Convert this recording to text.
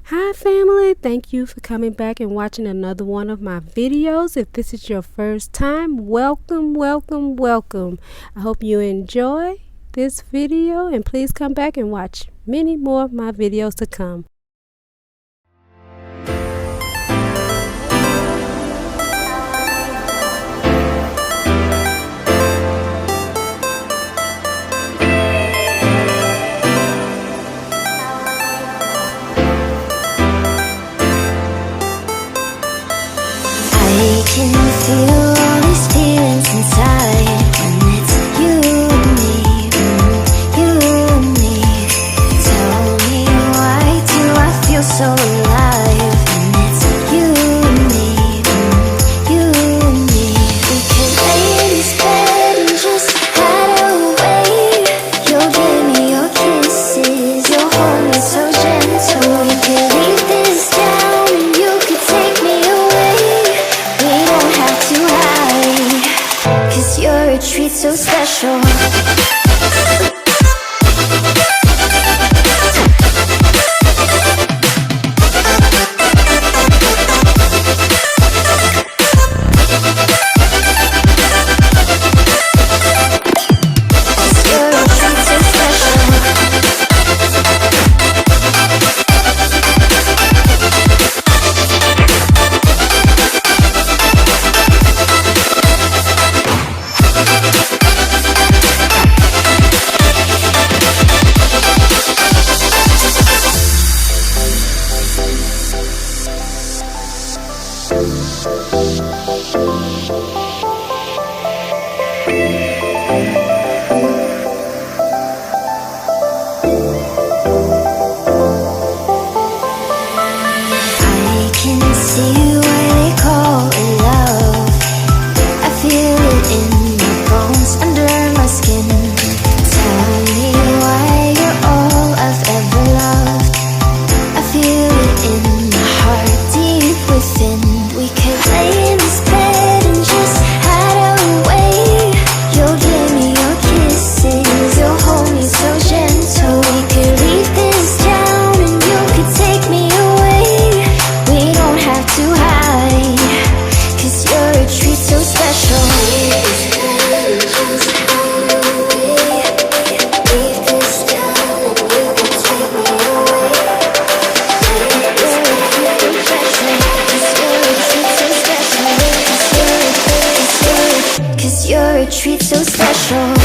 Hi family, thank you for coming back and watching another one of my videos. If this is your first time, welcome. I hope you enjoy this video and please come back and watch many more of my videos to come. I can feel all these feelings inside when it's you and me, you and me. Tell me, why do I feel so alive when it's you and me, you and me? We could lay in this bed and just hide away. You'll give me your kisses, you'll hold me so gentle. We could leave this down and you could take me away. We don't have to hide, 'cause you're a treat so special. I can see why they call it love. I feel it in my bones, under my skin. Tell me why you're all I've ever loved. I feel it in my heart, deep within. We could lay in this bed and just hide away. You'll give me your kisses, you'll hold me so gentle. We could leave this down and you could take me away. We don't have to hide, 'cause you're a treat so special. Cause you're a treat so special.